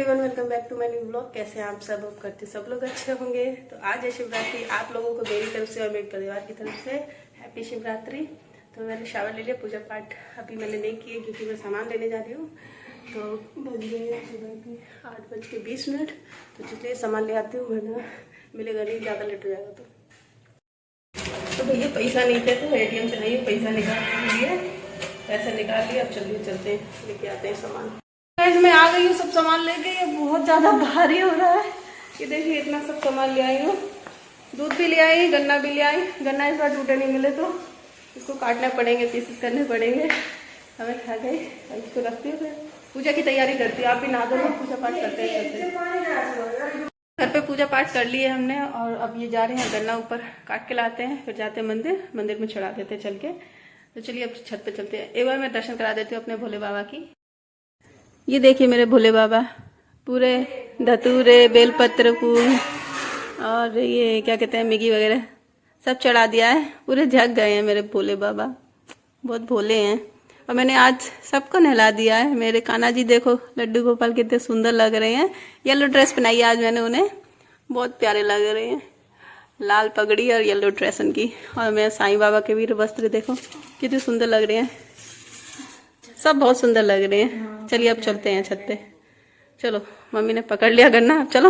Everyone, welcome back to my new blog. कैसे हैं आप सब? करते सब लोग अच्छे होंगे। तो आज है शिवरात्रि। आप लोगों को मेरी तरफ से और मेरे परिवार की तरफ से हैप्पी शिवरात्रि। तो मैंने शावर ले लिया, पूजा पाठ अभी मैंने नहीं किए क्योंकि मैं सामान लेने जा रही हूँ। तो बज गए सुबह के 8:20। तो जितने सामान ले आती हूँ वरना मिलेगा नहीं, ज़्यादा लेट हो जाएगा। तो भैया पैसा नहीं थे तो ATM से नहीं पैसा निकाल लिए, पैसा निकाल लिया। अब चलिए चलते हैं, लेके आते हैं सामान। मैं आ गई हूँ सब सामान लेके। ये बहुत ज़्यादा भारी हो रहा है। ये देखिए इतना सब सामान ले आई हूँ। दूध भी ले आई, गन्ना भी ले आई। गन्ना इस बार टूटे नहीं मिले तो इसको काटने पड़ेंगे, पीसेस करने पड़ेंगे। हमें खा गई, इसको रखती हूँ। फिर पूजा की तैयारी करती हूँ। आप भी नहा दो, पूजा पाठ करते हैं। घर पे पूजा पाठ कर लिए हमने और अब ये जा रहे हैं गन्ना ऊपर काट के लाते हैं, फिर जाते हैं मंदिर में चढ़ा देते हैं चल के। तो चलिए अब छत पे चलते हैं। एक बार मैं दर्शन करा देती हूँ अपने भोले बाबा की। ये देखिए मेरे भोले बाबा, पूरे धतूरे, बेलपत्र, फूल और ये क्या कहते हैं मिगी वगैरह सब चढ़ा दिया है। पूरे झक गए हैं मेरे भोले बाबा, बहुत भोले हैं। और मैंने आज सबको नहला दिया है। मेरे कान्हा जी देखो, लड्डू गोपाल कितने सुंदर लग रहे हैं। येलो ड्रेस पहनाई है आज मैंने उन्हें, बहुत प्यारे लग रहे हैं। लाल पगड़ी और येलो ड्रेस उनकी। और मैं साईं बाबा के भी वस्त्र देखो कितने सुंदर लग रहे हैं, सब बहुत सुंदर लग रहे हैं। चलिए अब चलते हैं छत पे। चलो, मम्मी ने पकड़ लिया गन्ना, अब चलो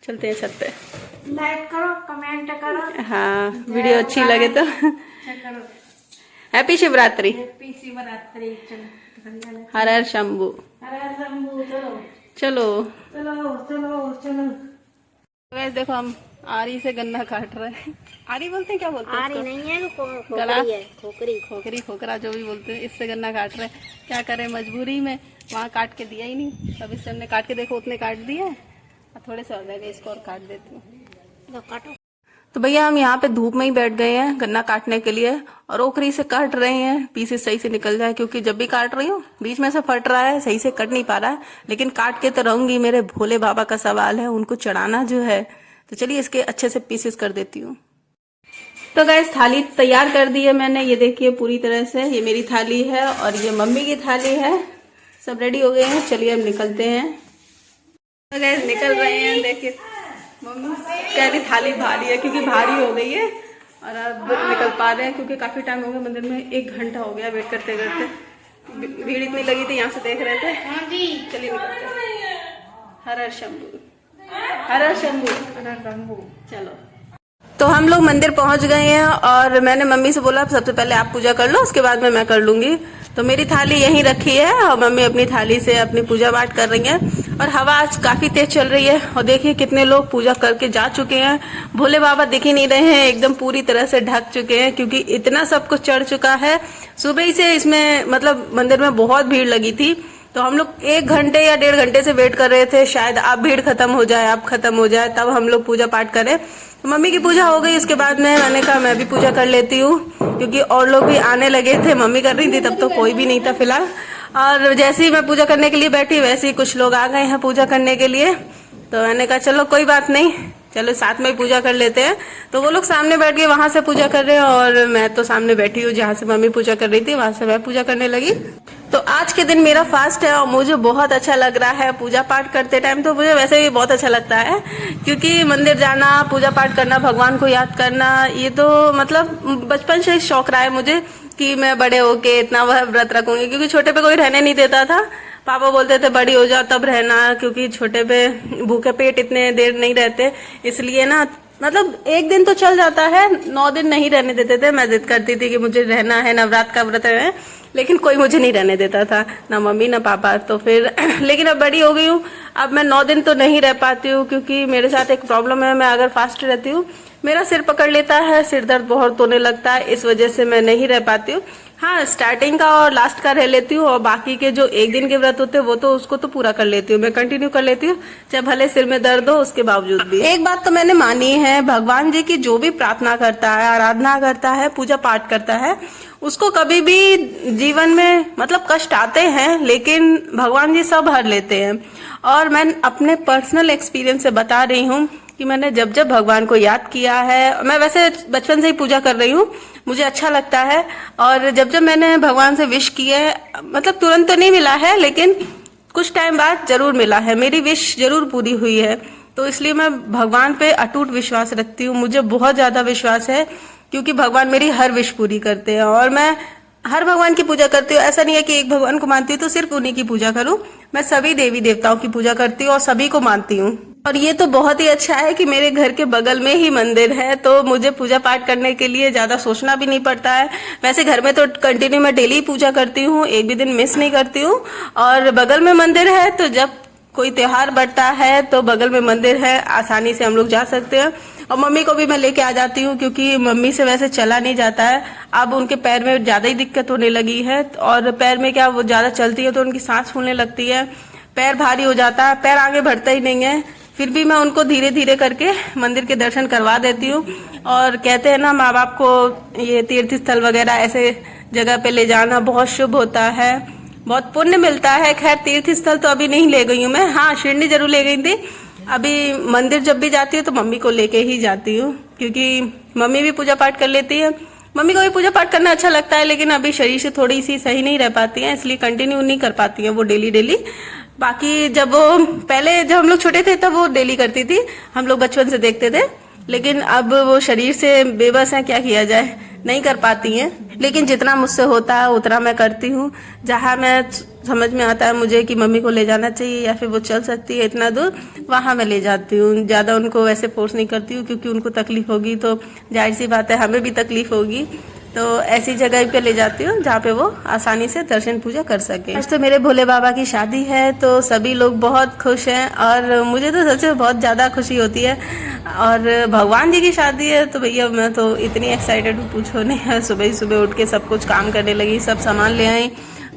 चलते हैं छत पे। लाइक करो, कमेंट करो। हाँ, वीडियो अच्छी लगे तो हैप्पी शिवरात्रि। हैप्पी शिवरात्रि। हर हर शंभू। हर हर शंभू। चलो चलो चलो चलो। वैसे देखो हम आरी से गन्ना काट रहे हैं। आरी बोलते हैं, क्या बोलते हैं? आरी नहीं है, गलास है, खोखरी खोखरा जो भी बोलते हैं। इससे गन्ना काट रहे हैं। क्या करें, मजबूरी में। वहाँ काट के दिया ही नहीं, तब इससे हमने काट के देखो उतने काट दिए और थोड़े से और रह गए, इसको और काट देती हूँ। काटो। तो भैया हम यहाँ पे धूप में ही बैठ गए हैं गन्ना काटने के लिए और ओखरी से काट रहे हैं, पीसेस सही से निकल जाए। क्योंकि जब भी काट रही हूँ बीच में से फट रहा है, सही से कट नहीं पा रहा है। लेकिन काट के तो रहूंगी, मेरे भोले बाबा का सवाल है, उनको चढ़ाना जो है। तो चलिए इसके अच्छे से पीसेस कर देती हूँ। तो गाइस थाली तैयार कर दी है मैंने, ये देखिए पूरी तरह से। ये मेरी थाली है और ये मम्मी की थाली है। सब रेडी हो गए हैं, चलिए अब निकलते हैं। तो गाइस निकल रहे हैं, देखिए मम्मी कह रही थाली भारी है क्योंकि भारी हो गई है। और अब निकल पा रहे हैं क्योंकि काफी टाइम हो गया मंदिर में, 1 घंटा हो गया वेट करते करते। भीड़ इतनी लगी थी, यहाँ से देख रहे थे। चलिए निकलते हैं। हर हर शंभू, हर हर शंभू, हर हर शंभू। चलो, तो हम लोग मंदिर पहुंच गए हैं और मैंने मम्मी से बोला सबसे पहले आप पूजा कर लो, उसके बाद में मैं कर लूंगी। तो मेरी थाली यहीं रखी है और मम्मी अपनी थाली से अपनी पूजा पाठ कर रही हैं। और हवा आज काफी तेज चल रही है और देखिए कितने लोग पूजा करके जा चुके हैं। भोले बाबा दिख ही नहीं रहे हैं, एकदम पूरी तरह से ढक चुके हैं क्योंकि इतना सब कुछ चढ़ चुका है। सुबह ही से इसमें मतलब मंदिर में बहुत भीड़ लगी थी। तो हम लोग 1 घंटे या 1.5 घंटे से वेट कर रहे थे, शायद अब भीड़ खत्म हो जाए, अब खत्म हो जाए तब हम लोग पूजा पाठ करें। तो मम्मी की पूजा हो गई, उसके बाद में मैंने कहा मैं भी पूजा कर लेती हूँ क्योंकि और लोग भी आने लगे थे। मम्मी कर रही थी तब तो कोई भी नहीं था फिलहाल। और जैसे ही मैं पूजा करने के लिए बैठी वैसे ही कुछ लोग आ गए हैं पूजा करने के लिए। तो मैंने कहा चलो कोई बात नहीं, चलो साथ में ही पूजा कर लेते हैं। तो वो लोग सामने बैठ के वहां से पूजा कर रहे हैं और मैं तो सामने बैठी हूँ जहाँ से मम्मी पूजा कर रही थी, वहां से मैं पूजा करने लगी। तो आज के दिन मेरा फास्ट है और मुझे बहुत अच्छा लग रहा है पूजा पाठ करते टाइम। तो मुझे वैसे भी बहुत अच्छा लगता है क्योंकि मंदिर जाना, पूजा पाठ करना, भगवान को याद करना, ये तो मतलब बचपन से शौक रहा है मुझे कि मैं बड़े होके इतना वह व्रत रखूंगी। क्योंकि छोटे पे कोई रहने नहीं देता था, पापा बोलते थे बड़ी हो जाओ तब रहना, क्योंकि छोटे पे भूखे पेट इतने देर नहीं रहते। इसलिए ना मतलब 1 दिन तो चल जाता है, 9 दिन नहीं रहने देते थे। मैं जिद करती थी कि मुझे रहना है, नवरात्र का व्रत है, लेकिन कोई मुझे नहीं रहने देता था, ना मम्मी ना पापा। तो फिर लेकिन अब बड़ी हो गई हूँ, अब मैं 9 दिन तो नहीं रह पाती हूँ क्योंकि मेरे साथ एक प्रॉब्लम है। मैं अगर फास्ट रहती हूँ मेरा सिर पकड़ लेता है, सिर दर्द बहुत होने लगता है, इस वजह से मैं नहीं रह पाती हूँ। हाँ, स्टार्टिंग का और लास्ट का रह लेती हूँ और बाकी के जो 1 दिन के व्रत होते हैं वो तो उसको तो पूरा कर लेती हूँ, मैं कंटिन्यू कर लेती हूँ, चाहे भले सिर में दर्द हो उसके बावजूद भी। एक बात तो मैंने मानी है, भगवान जी की जो भी प्रार्थना करता है, आराधना करता है, पूजा पाठ करता है, उसको कभी भी जीवन में मतलब कष्ट आते हैं लेकिन भगवान जी सब हर लेते हैं। और मैं अपने पर्सनल एक्सपीरियंस से बता रही हूँ कि मैंने जब जब भगवान को याद किया है, मैं वैसे बचपन से ही पूजा कर रही हूँ, मुझे अच्छा लगता है। और जब जब मैंने भगवान से विश की है, मतलब तुरंत तो नहीं मिला है लेकिन कुछ टाइम बाद जरूर मिला है, मेरी विश जरूर पूरी हुई है। तो इसलिए मैं भगवान पे अटूट विश्वास रखती हूँ, मुझे बहुत ज्यादा विश्वास है, क्योंकि भगवान मेरी हर विश पूरी करते हैं। और मैं हर भगवान की पूजा करती हूँ, ऐसा नहीं है कि एक भगवान को मानती हूँ तो सिर्फ उन्हीं की पूजा करूँ, मैं सभी देवी देवताओं की पूजा करती हूँ और सभी को मानती हूँ। और ये तो बहुत ही अच्छा है कि मेरे घर के बगल में ही मंदिर है, तो मुझे पूजा पाठ करने के लिए ज्यादा सोचना भी नहीं पड़ता है। वैसे घर में तो कंटिन्यू मैं डेली पूजा करती हूँ, एक भी दिन मिस नहीं करती हूँ। और बगल में मंदिर है, तो जब कोई त्योहार बढ़ता है तो बगल में मंदिर है, आसानी से हम लोग जा सकते हैं। और मम्मी को भी मैं लेके आ जाती हूँ, क्योंकि मम्मी से वैसे चला नहीं जाता है, अब उनके पैर में ज्यादा ही दिक्कत होने लगी है। और पैर में क्या, वो ज्यादा चलती है तो उनकी सांस फूलने लगती है, पैर भारी हो जाता है, पैर आगे बढ़ता ही नहीं है। फिर भी मैं उनको धीरे धीरे करके मंदिर के दर्शन करवा देती हूँ। और कहते हैं ना, माँ बाप को ये तीर्थ स्थल वगैरह ऐसे जगह पे ले जाना बहुत शुभ होता है, बहुत पुण्य मिलता है। खैर तीर्थ स्थल तो अभी नहीं ले गई हूँ मैं, हाँ शिरडी जरूर ले गई थी। अभी मंदिर जब भी जाती हूँ तो मम्मी को लेके ही जाती हूँ, क्योंकि मम्मी भी पूजा पाठ कर लेती है। मम्मी को भी पूजा पाठ करना अच्छा लगता है, लेकिन अभी शरीर से थोड़ी सी सही नहीं रह पाती है, इसलिए कंटिन्यू नहीं कर पाती है वो डेली डेली। बाकी जब वो पहले जब हम लोग छोटे थे तब वो डेली करती थी, हम लोग बचपन से देखते थे। लेकिन अब वो शरीर से बेबस है, क्या किया जाए, नहीं कर पाती हैं। लेकिन जितना मुझसे होता है उतना मैं करती हूँ। जहाँ मैं समझ में आता है मुझे कि मम्मी को ले जाना चाहिए या फिर वो चल सकती है इतना दूर, वहाँ मैं ले जाती हूँ। ज्यादा उनको वैसे फोर्स नहीं करती हूँ, क्योंकि उनको तकलीफ होगी तो जाहिर सी बात है हमें भी तकलीफ होगी। तो ऐसी जगह पे ले जाती हूँ जहाँ पे वो आसानी से दर्शन पूजा कर सके। आज तो मेरे भोले बाबा की शादी है, तो सभी लोग बहुत खुश हैं और मुझे तो सच में बहुत ज्यादा खुशी होती है। और भगवान जी की शादी है तो भैया मैं तो इतनी एक्साइटेड हूँ, पूछो नहीं है। सुबह ही सुबह उठ के सब कुछ काम करने लगी, सब सामान ले आई।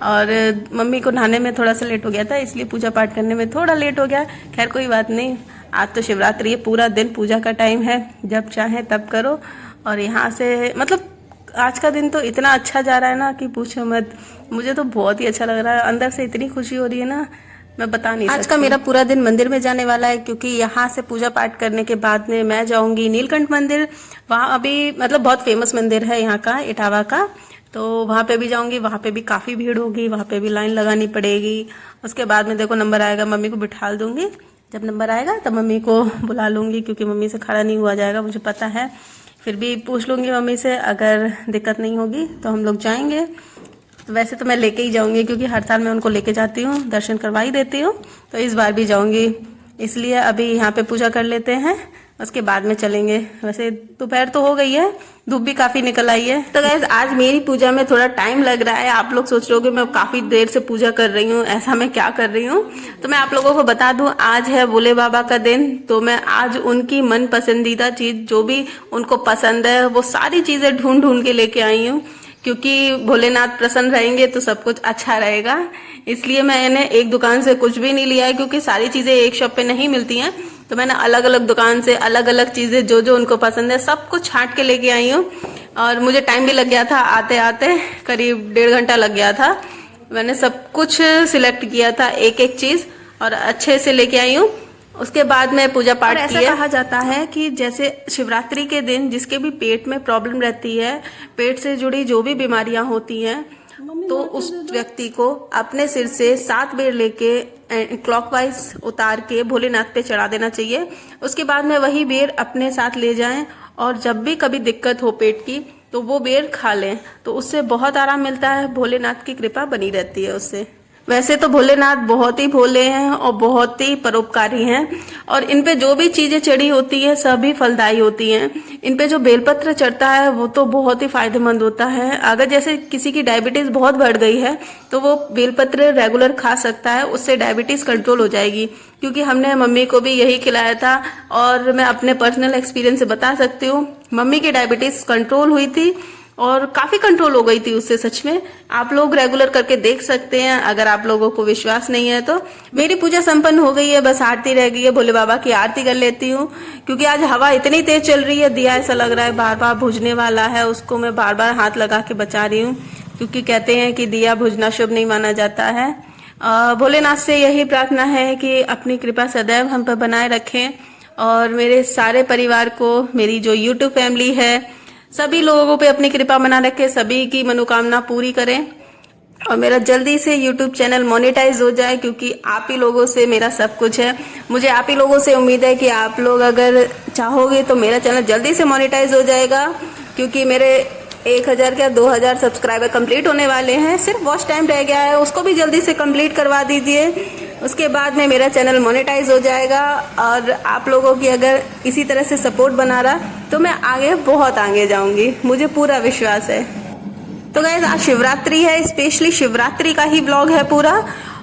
और मम्मी को नहाने में थोड़ा सा लेट हो गया था, इसलिए पूजा पाठ करने में थोड़ा लेट हो गया। खैर कोई बात नहीं, आज तो शिवरात्रि है, पूरा दिन पूजा का टाइम है, जब चाहे तब करो। और यहाँ से मतलब आज का दिन तो इतना अच्छा जा रहा है ना कि पूछो मत, मुझे तो बहुत ही अच्छा लग रहा है, अंदर से इतनी खुशी हो रही है ना, मैं बता नहीं सकती। आज का मेरा पूरा दिन मंदिर में जाने वाला है, क्योंकि यहाँ से पूजा पाठ करने के बाद में मैं जाऊंगी नीलकंठ मंदिर। वहाँ अभी मतलब बहुत फेमस मंदिर है यहाँ का, इटावा का, तो वहाँ पे भी जाऊंगी। वहाँ पे भी काफी भीड़ होगी, वहाँ पे भी लाइन लगानी पड़ेगी। उसके बाद में देखो नंबर आएगा, मम्मी को बिठा दूंगी। जब नंबर आएगा तब मम्मी को बुला लूंगी, क्योंकि मम्मी से खड़ा नहीं हुआ जाएगा, मुझे पता है। फिर भी पूछ लूंगी मम्मी से, अगर दिक्कत नहीं होगी तो हम लोग जाएंगे। तो वैसे तो मैं लेके ही जाऊंगी, क्योंकि हर साल मैं उनको लेके जाती हूँ, दर्शन करवा ही देती हूँ, तो इस बार भी जाऊंगी। इसलिए अभी यहाँ पे पूजा कर लेते हैं, उसके बाद में चलेंगे। वैसे दोपहर तो हो गई है, धूप भी काफी निकल आई है। तो गाइस आज मेरी पूजा में थोड़ा टाइम लग रहा है। आप लोग सोच रहे हो कि मैं काफी देर से पूजा कर रही हूँ, ऐसा मैं क्या कर रही हूँ। तो मैं आप लोगों को बता दूं, आज है भोले बाबा का दिन, तो मैं आज उनकी मन पसंदीदा चीज जो भी उनको पसंद है वो सारी चीजें ढूंढ ढूंढ के लेके आई हूँ, क्योंकि भोलेनाथ प्रसन्न रहेंगे तो सब कुछ अच्छा रहेगा। इसलिए मैंने एक दुकान से कुछ भी नहीं लिया है, क्योंकि सारी चीजें एक शॉप पे नहीं मिलती हैं। तो मैंने अलग अलग दुकान से अलग अलग चीजें जो जो उनको पसंद है सब कुछ छांट के लेके आई हूँ। और मुझे टाइम भी लग गया था, आते आते करीब 1.5 घंटा लग गया था। मैंने सब कुछ सिलेक्ट किया था, एक एक चीज, और अच्छे से लेके आई हूँ। उसके बाद में पूजा पाठ किया। ऐसा कहा जाता है कि जैसे शिवरात्रि के दिन जिसके भी पेट में प्रॉब्लम रहती है, पेट से जुड़ी जो भी बीमारियां होती हैं, तो उस व्यक्ति को अपने सिर से 7 बेर लेके क्लॉकवाइज उतार के भोलेनाथ पे चढ़ा देना चाहिए। उसके बाद में वही बेर अपने साथ ले जाएं, और जब भी कभी दिक्कत हो पेट की तो वो बेर खा लें, तो उससे बहुत आराम मिलता है। भोलेनाथ की कृपा बनी रहती है उससे। वैसे तो भोलेनाथ बहुत ही भोले हैं और बहुत ही परोपकारी हैं, और इन पे जो भी चीजें चढ़ी होती है सभी फलदायी होती हैं। इन पे जो बेलपत्र चढ़ता है वो तो बहुत ही फायदेमंद होता है। अगर जैसे किसी की डायबिटीज बहुत बढ़ गई है तो वो बेलपत्र रेगुलर खा सकता है, उससे डायबिटीज कंट्रोल हो जाएगी। क्योंकि हमने मम्मी को भी यही खिलाया था, और मैं अपने पर्सनल एक्सपीरियंस से बता सकती हूँ, मम्मी की डायबिटीज कंट्रोल हुई थी और काफी कंट्रोल हो गई थी उससे। सच में आप लोग रेगुलर करके देख सकते हैं, अगर आप लोगों को विश्वास नहीं है तो। मेरी पूजा संपन्न हो गई है, बस आरती रह गई है। भोले बाबा की आरती कर लेती हूँ, क्योंकि आज हवा इतनी तेज चल रही है, दिया ऐसा लग रहा है बार बार बुझने वाला है, उसको मैं बार बार हाथ लगा के बचा रही हूँ, क्योंकि कहते हैं कि दिया बुझना शुभ नहीं माना जाता है। भोलेनाथ से यही प्रार्थना है कि अपनी कृपा सदैव हम पर बनाए रखें, और मेरे सारे परिवार को, मेरी जो यूट्यूब फैमिली है, सभी लोगों पे अपनी कृपा बना रखे, सभी की मनोकामना पूरी करें। और मेरा जल्दी से YouTube चैनल मोनेटाइज हो जाए, क्योंकि आप ही लोगों से मेरा सब कुछ है। मुझे आप ही लोगों से उम्मीद है कि आप लोग अगर चाहोगे तो मेरा चैनल जल्दी से मोनेटाइज हो जाएगा, क्योंकि मेरे 1000 क्या 2000 सब्सक्राइबर कंप्लीट होने वाले हैं। सिर्फ वॉच टाइम रह गया है, उसको भी जल्दी से कंप्लीट करवा दीजिए। उसके बाद में मेरा चैनल मोनेटाइज हो जाएगा। और आप लोगों की अगर इसी तरह से सपोर्ट बना रहा तो मैं आगे बहुत आगे जाऊंगी, मुझे पूरा विश्वास है। तो गाइस आज शिवरात्रि है, स्पेशली शिवरात्रि का ही व्लॉग है पूरा।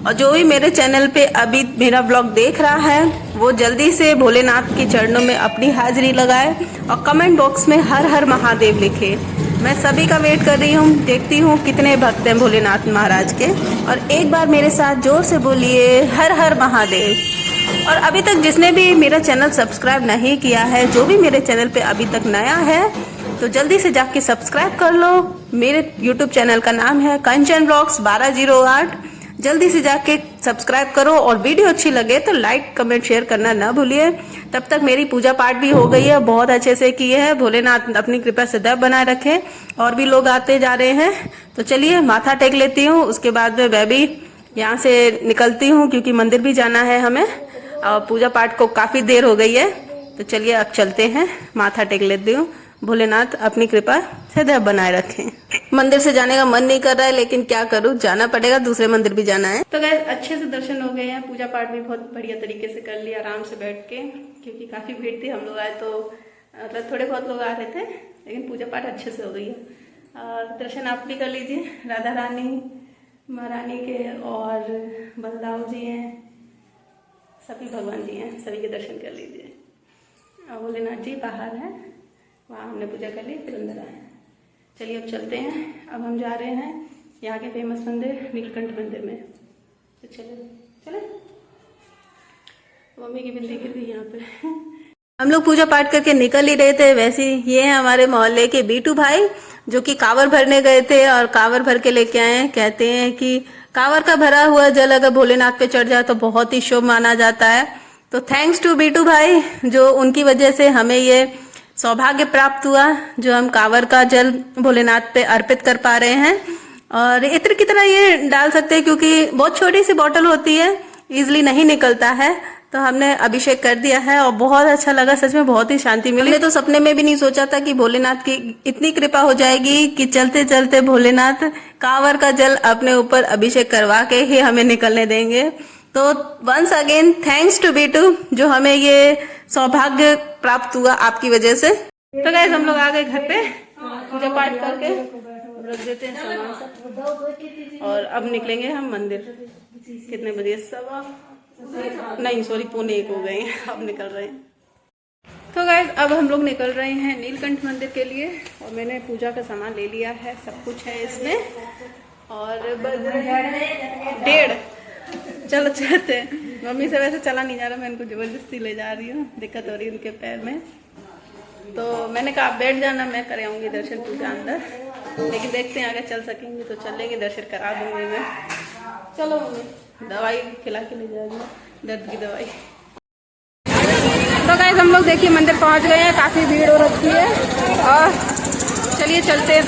और जो भी मेरे चैनल पे अभी मेरा व्लॉग देख रहा है वो जल्दी से भोलेनाथ के चरणों में अपनी हाजिरी लगाए और कमेंट बॉक्स में हर हर महादेव लिखे। मैं सभी का वेट कर रही हूँ, देखती हूँ कितने भक्त हैं भोलेनाथ महाराज के। और एक बार मेरे साथ जोर से बोलिए हर हर महादेव। और अभी तक जिसने भी मेरा चैनल सब्सक्राइब नहीं किया है, जो भी मेरे चैनल पे अभी तक नया है, तो जल्दी से जाके सब्सक्राइब कर लो। मेरे YouTube चैनल का नाम है कंचन ब्लॉग्स 1208। जल्दी से जाके सब्सक्राइब करो और वीडियो अच्छी लगे तो लाइक कमेंट शेयर करना ना भूलिए। तब तक मेरी पूजा पाठ भी हो गई है, बहुत अच्छे से की है। भोलेनाथ अपनी कृपा सदैव बनाए रखे। और भी लोग आते जा रहे हैं, तो चलिए माथा टेक लेती हूँ। उसके बाद में मैं भी यहाँ से निकलती हूँ, क्योंकि मंदिर भी जाना है हमें और पूजा पाठ को काफी देर हो गई है। तो चलिए अब चलते हैं, माथा टेक लेती हूँ। भोलेनाथ अपनी कृपा सदैव बनाए रखें। मंदिर से जाने का मन नहीं कर रहा है, लेकिन क्या करूं, जाना पड़ेगा, दूसरे मंदिर भी जाना है। तो गाइस अच्छे से दर्शन हो गए हैं, पूजा पाठ भी बहुत बढ़िया तरीके से कर लिया आराम से बैठ के, क्योंकि काफी भीड़ थी। हम लोग आए तो मतलब थोड़े बहुत लोग आ रहे थे, लेकिन पूजा पाठ अच्छे से हो गई है। और दर्शन आप भी कर लीजिए, राधा रानी महारानी के और बलदाव जी हैं, सभी भगवान जी हैं, सभी के दर्शन कर लीजिए। और भोलेनाथ जी बाहर हैं, वहाँ हमने पूजा कर ली, फिर अंदर आए। चलिए अब चलते हैं। अब हम जा रहे हैं यहाँ के फेमस मंदिर नीलकंठ मंदिर में। तो चले मम्मी की बिंदी गिर गई यहाँ पे। हम लोग पूजा पाठ करके निकल ही रहे थे। वैसे ये है हमारे मोहल्ले के बीटू भाई, जो कि कांवर भरने गए थे और कांवर भर के लेके आए हैं। कहते हैं कि कांवर का भरा हुआ जल अगर भोलेनाथ पे चढ़ जाए तो बहुत ही शुभ माना जाता है। तो थैंक्स टू बीटू भाई, जो उनकी वजह से हमें ये सौभाग्य प्राप्त हुआ, जो हम कांवर का जल भोलेनाथ पे अर्पित कर पा रहे हैं। और इत्र की तरह ये डाल सकते हैं, क्योंकि बहुत छोटी सी बोतल होती है, इजिली नहीं निकलता है। तो हमने अभिषेक कर दिया है और बहुत अच्छा लगा, सच में बहुत ही शांति मिली। हमने तो सपने में भी नहीं सोचा था कि भोलेनाथ की इतनी कृपा हो जाएगी कि चलते चलते भोलेनाथ कांवर का जल अपने ऊपर अभिषेक करवा के ही हमें निकलने देंगे। तो once again thanks to Bittu, जो हमें ये सौभाग्य प्राप्त हुआ आपकी वजह से। तो गाइस हम लोग आ गए घर पे, पूजा पाठ करके रख देते हैं सामान सब, और अब निकलेंगे हम मंदिर। कितने बजे? 1:15 हो गए हैं, अब निकल रहे हैं। तो गाइस अब हम लोग निकल रहे हैं नीलकंठ मंदिर के लिए। और मैंने पूजा का सामान ले लिया है, सब कुछ है इसमें। और बज रहे हैं 1:30। चलो चलते हैं। मम्मी से वैसे चला नहीं जा रहा, मैं इनको जबरदस्ती ले जा रही हूँ, दिक्कत हो रही है उनके पैर में। तो मैंने कहा आप बैठ जाना, मैं कर आऊँगी दर्शन पूजा अंदर। लेकिन देखते हैं अगर चल सकेंगे तो चलेंगे, दर्शन करा दूंगी मैं। चलो मम्मी, दवाई खिला के ले जाएगी, दर्द की दवाई। तो गाइस हम लोग देखिए मंदिर पहुँच गए हैं, काफ़ी भीड़ हो रखी है। और चलिए चलते हैं।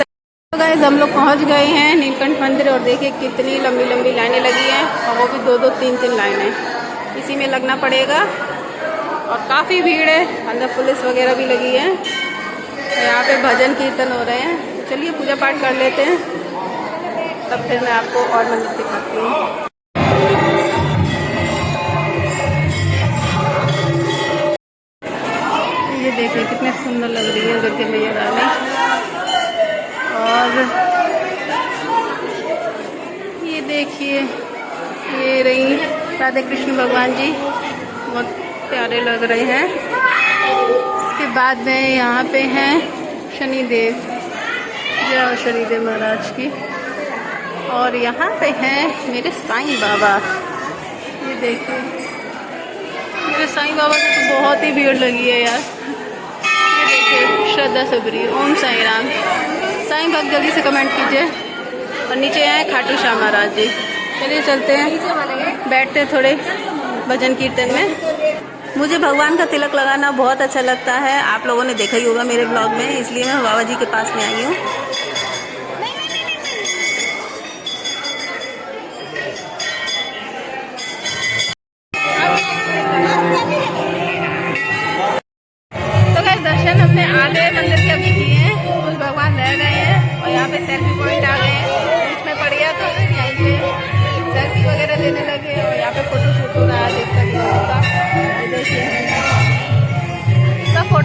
तो गाइस हम लोग पहुंच गए हैं नीलकंठ मंदिर, और देखिए कितनी लंबी लंबी लाइनें लगी हैं, और वो भी 2-2, 3-3 लाइनें इसी में लगना पड़ेगा। और काफ़ी भीड़ है, अंदर पुलिस वगैरह भी लगी है। यहाँ पे भजन कीर्तन हो रहे हैं। चलिए पूजा पाठ कर लेते हैं, तब फिर मैं आपको और मंदिर दिखाती हूँ। ये देखिए कितने सुंदर लग रही है दुर्गा मैया रानी। और ये देखिए ये रही राधे कृष्ण भगवान जी, बहुत प्यारे लग रहे हैं। इसके बाद में यहाँ पे हैं शनिदेव, जय शनिदेव महाराज की। और यहाँ पे हैं मेरे साईं बाबा। ये देखिए मेरे साईं बाबा की तो बहुत ही भीड़ लगी है यार। ये देखिए श्रद्धा सबरी, ओम साई राम। साईं भक्त जल्दी से कमेंट कीजिए। और नीचे हैं खाटू श्याम महाराज जी। चलिए चलते हैं, बैठते हैं थोड़े भजन कीर्तन में। मुझे भगवान का तिलक लगाना बहुत अच्छा लगता है, आप लोगों ने देखा ही होगा मेरे ब्लॉग में, इसलिए मैं बाबा जी के पास में आई हूँ।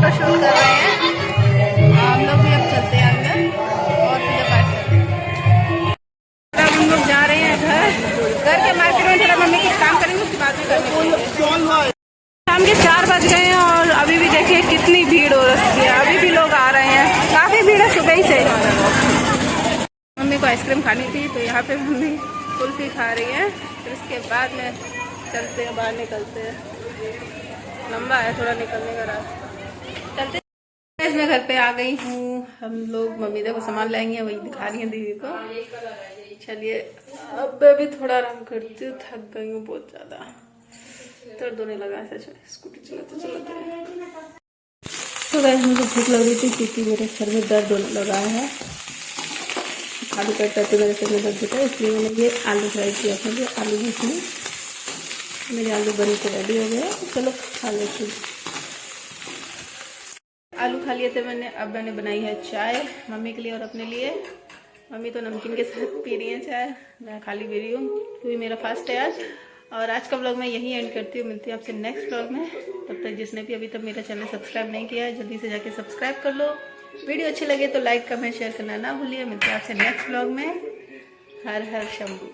फोटो शूट कर रहे हैं। हम लोग भी अब चलते हैं अंदर और पूजा पाठ करते हैं। अब हम लोग जा रहे हैं घर के मार्केट में, थोड़ा मम्मी कुछ काम करेंगे उसके बाद में करेंगे। शाम के 4 बज गए हैं और अभी भी देखिए कितनी भीड़ हो रखी है। अभी भी लोग आ रहे हैं, काफी भीड़ है सुबह ही से। मम्मी को आइसक्रीम खानी थी तो यहाँ पे मम्मी कुल्फी खा रही है। फिर उसके बाद में चलते हैं, बाहर निकलते हैं। लंबा है थोड़ा निकलने का रास्ता, चलते। मैं घर पे आ गई हूँ। हम लोग मम्मी देखो सामान लाएंगे, वही दिखा रही है दीदी को। चलिए अब मैं भी थोड़ा आराम करती हूँ, थक गई हूँ बहुत ज्यादा, दर्द होने लगा है सच में स्कूटी चलाते चलाते। तो वैसे मुझे भूख लग रही थी क्योंकि मेरे सर में दर्द होने लगा है। आलू कट करते मेरे सर में दर्द होता है, इसलिए मैंने ये आलू फ्राई किया था। ये आलू इसमें मेरे आलू बन के रेडी हो गए। चलो खा लेते। आलू खा लिए थे मैंने। अब मैंने बनाई है चाय मम्मी के लिए और अपने लिए। मम्मी तो नमकीन के साथ पी रही है चाय, मैं खाली पी रही हूँ क्योंकि मेरा फास्ट है आज। और आज का व्लॉग मैं यहीं एंड करती हूँ। मिलती हूँ आपसे नेक्स्ट व्लॉग में। तब तक जिसने भी अभी तक मेरा चैनल सब्सक्राइब नहीं किया है जल्दी से जाके सब्सक्राइब कर लो। वीडियो अच्छी लगे तो लाइक कमेंट शेयर करना ना भूलिए। मिलते हैं आपसे नेक्स्ट व्लॉग में। हर हर शंभू।